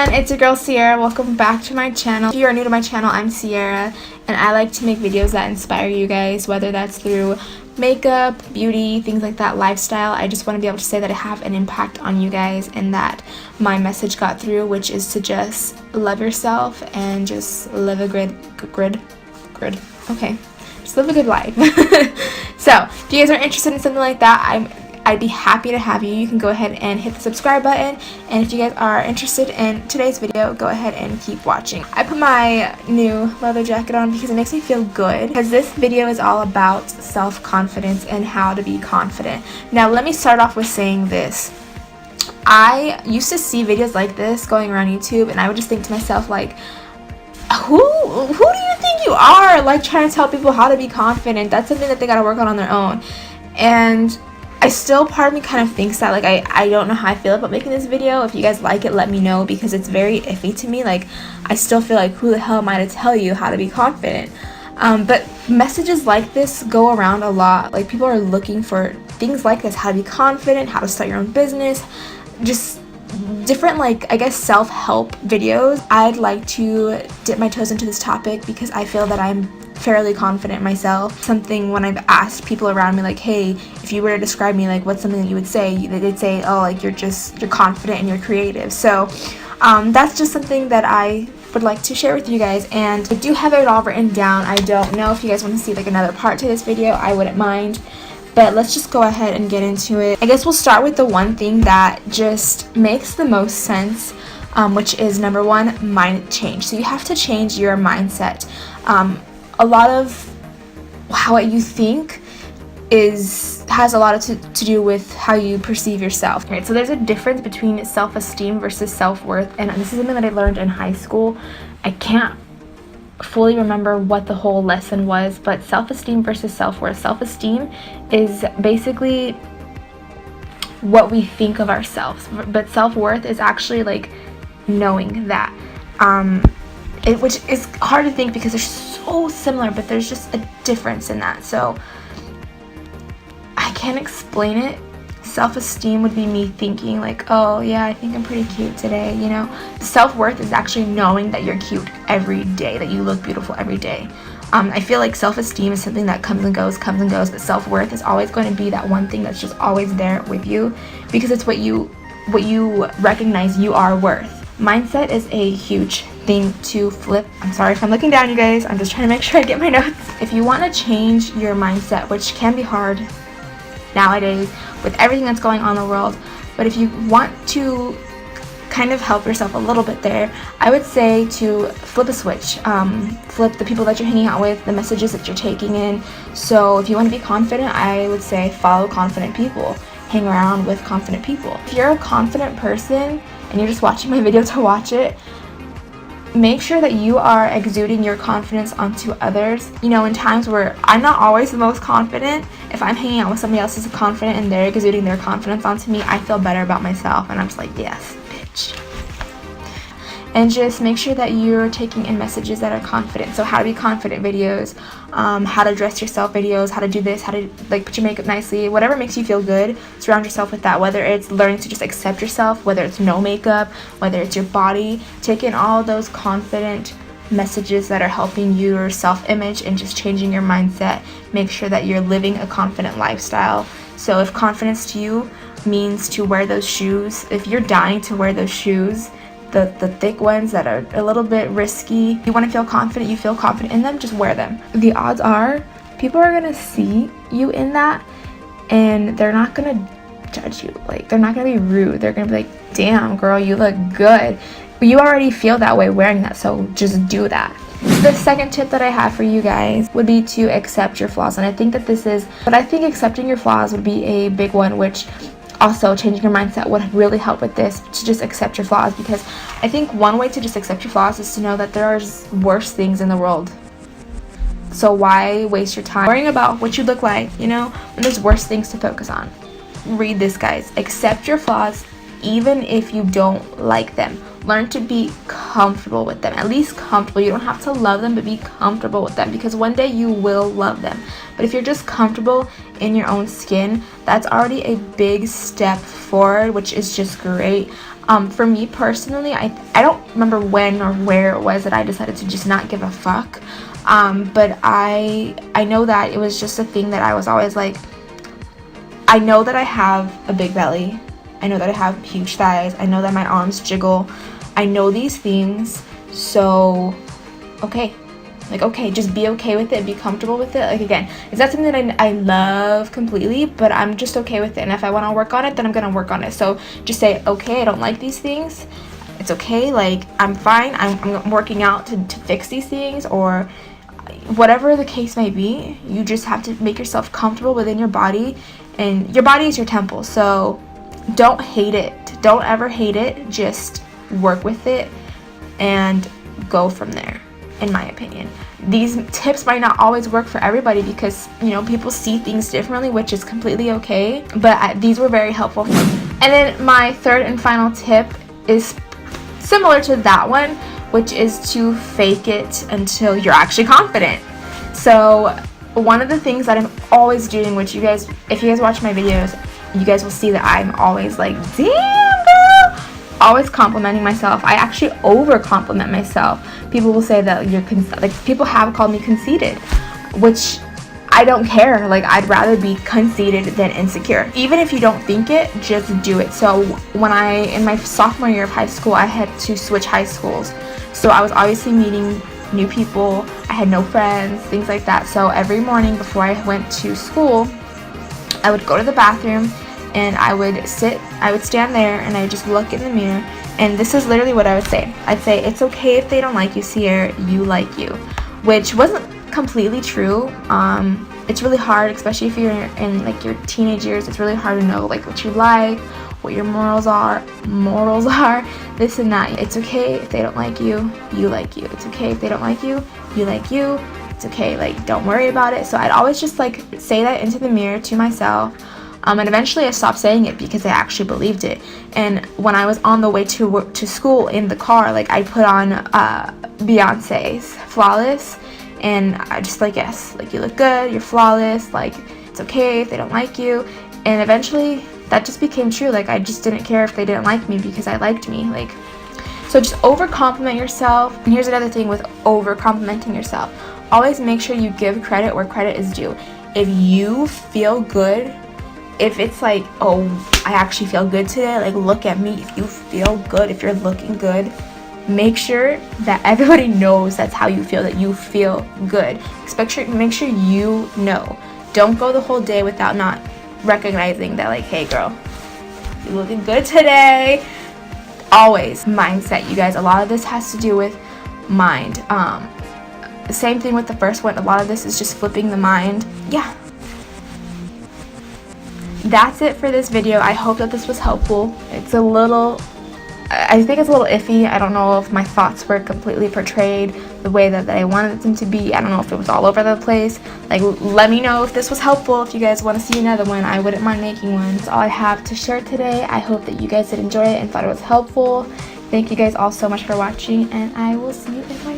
everyone, it's your girl Sierra. Welcome back to my channel. If you are new to my channel, I'm Sierra, and I like to make videos that inspire you guys, whether that's through makeup, beauty, things like that, lifestyle. I just want to be able to say that I have an impact on you guys and that my message got through, which is to just love yourself and just live a just live a good life. So if you guys are interested in something like that, I'd be happy to have you. You can go ahead and hit the subscribe button, and if you guys are interested in today's video, go ahead and keep watching. I put my new leather jacket on because it makes me feel good, because this video is all about self-confidence and how to be confident. Now let me start off with saying this. I used to see videos like this going around YouTube, and I would just think to myself, like, who do you think you are, like, trying to tell people how to be confident? That's something that they gotta work on their own. And I still, part of me kind of thinks that, like, I don't know how I feel about making this video. If you guys like it, let me know, because it's very iffy to me. Like, I still feel like, who the hell am I to tell you how to be confident? But messages like this go around a lot. Like, people are looking for things like this: how to be confident, how to start your own business, just different, like, I guess, self-help videos. I'd like to dip my toes into this topic because I feel that I'm fairly confident myself. Something when I've asked people around me, like, hey, if you were to describe me, like, what's something that you would say? They'd say, oh, like, you're confident and you're creative. So that's just something that I would like to share with you guys, and I do have it all written down. I don't know if you guys want to see, like, another part to this video. I wouldn't mind, but let's just go ahead and get into it. I guess we'll start with the one thing that just makes the most sense, which is number one, mind change. So you have to change your mindset. A lot of how you think has a lot to do with how you perceive yourself. Right, so there's a difference between self-esteem versus self-worth, and this is something that I learned in high school. I can't fully remember what the whole lesson was, but self-esteem versus self-worth. Self-esteem is basically what we think of ourselves, but self-worth is actually, like, knowing that, which is hard to think because they're so similar, but there's just a difference in that. So I can't explain it. Self-esteem would be me thinking, like, oh yeah, I think I'm pretty cute today, you know. Self-worth is actually knowing that you're cute every day, that you look beautiful every day. I feel like self-esteem is something that comes and goes, but self-worth is always going to be that one thing that's just always there with you, because it's what you recognize you are worth. Mindset is a huge thing to flip. I'm sorry if I'm looking down, you guys. I'm just trying to make sure I get my notes. If you want to change your mindset, which can be hard nowadays with everything that's going on in the world, but if you want to kind of help yourself a little bit there, I would say to flip a switch. Flip the people that you're hanging out with, the messages that you're taking in. So if you want to be confident, I would say follow confident people. Hang around with confident people. If you're a confident person and you're just watching my video to watch it, make sure that you are exuding your confidence onto others. You know, in times where I'm not always the most confident, if I'm hanging out with somebody else who's confident and they're exuding their confidence onto me, I feel better about myself, and I'm just like, yes, bitch. And just make sure that you're taking in messages that are confident. So how to be confident videos, how to dress yourself videos, how to do this, how to, like, put your makeup nicely, whatever makes you feel good. Surround yourself with that, whether it's learning to just accept yourself, whether it's no makeup, whether it's your body. Take in all those confident messages that are helping your self-image and just changing your mindset. Make sure that you're living a confident lifestyle. So if confidence to you means to wear those shoes, if you're dying to wear those shoes, the thick ones that are a little bit risky, you want to feel confident, you feel confident in them, just wear them. The odds are people are gonna see you in that, and they're not gonna judge you. Like, they're not gonna be rude. They're gonna be like, damn girl, you look good. You already feel that way wearing that, so just do that. The second tip that I have for you guys would be to accept your flaws, and I think accepting your flaws would be a big one, which also changing your mindset would really help with this, to just accept your flaws, because I think one way to just accept your flaws is to know that there are worse things in the world. So why waste your time worrying about what you look like, you know, when there's worse things to focus on? Read this, guys. Accept your flaws even if you don't like them. learn to be comfortable with them. At least comfortable. You don't have to love them, but be comfortable with them, because one day you will love them. But if you're just comfortable in your own skin, that's already a big step forward, which is just great. For me personally, I don't remember when or where it was that I decided to just not give a fuck. But I know that it was just a thing that I was always like, I know that I have a big belly. I know that I have huge thighs. I know that my arms jiggle. I know these things. So, okay. Like, okay, just be okay with it. Be comfortable with it. Like, again, it's not something that I love completely, but I'm just okay with it. And if I want to work on it, then I'm going to work on it. So just say, okay, I don't like these things. It's okay. Like, I'm fine. I'm working out to fix these things, or whatever the case may be. You just have to make yourself comfortable within your body. And your body is your temple. So don't hate it. Don't ever hate it. Just work with it and go from there. In my opinion, these tips might not always work for everybody, because people see things differently, which is completely okay, but these were very helpful for me. And then my third and final tip is similar to that one, which is to fake it until you're actually confident. So one of the things that I'm always doing, which you guys, if you guys watch my videos, you guys will see that I'm always like, damn girl, always complimenting myself. I actually over compliment myself. People will say that you're people have called me conceited, which I don't care. Like, I'd rather be conceited than insecure. Even if you don't think it, just do it. So when in my sophomore year of high school, I had to switch high schools. So I was obviously meeting new people. I had no friends, things like that. So every morning before I went to school, I would go to the bathroom and I would stand there and I would just look in the mirror, and this is literally what I would say. I'd say, it's okay if they don't like you, Sierra, you like you. Which wasn't completely true. It's really hard, especially if you're in like your teenage years. It's really hard to know like what you like, what your morals are, this and that. It's okay if they don't like you, you like you. It's okay if they don't like you, you like you. It's okay, like, don't worry about it. So I'd always just like say that into the mirror to myself. And eventually I stopped saying it because I actually believed it. And when I was on the way to school in the car, like, I put on Beyonce's Flawless, and I just like, yes, like, you look good, you're flawless, like, it's okay if they don't like you. And eventually that just became true. Like, I just didn't care if they didn't like me because I liked me. Like, so just over compliment yourself. And here's another thing with over complimenting yourself. Always make sure you give credit where credit is due. If you feel good, if it's like, oh, I actually feel good today, like, look at me. If you feel good, if you're looking good, make sure that everybody knows that's how you feel, that you feel good. Make sure you know. Don't go the whole day without not recognizing that, like, hey girl, you're looking good today. Always mindset, you guys. A lot of this has to do with mind. Same thing with the first one. A lot of this is just flipping the mind. Yeah. That's it for this video. I hope that this was helpful. I think it's a little iffy. I don't know if my thoughts were completely portrayed the way that I wanted them to be. I don't know if it was all over the place. Like, let me know if this was helpful. If you guys want to see another one, I wouldn't mind making one. That's all I have to share today. I hope that you guys did enjoy it and thought it was helpful. Thank you guys all so much for watching, and I will see you in my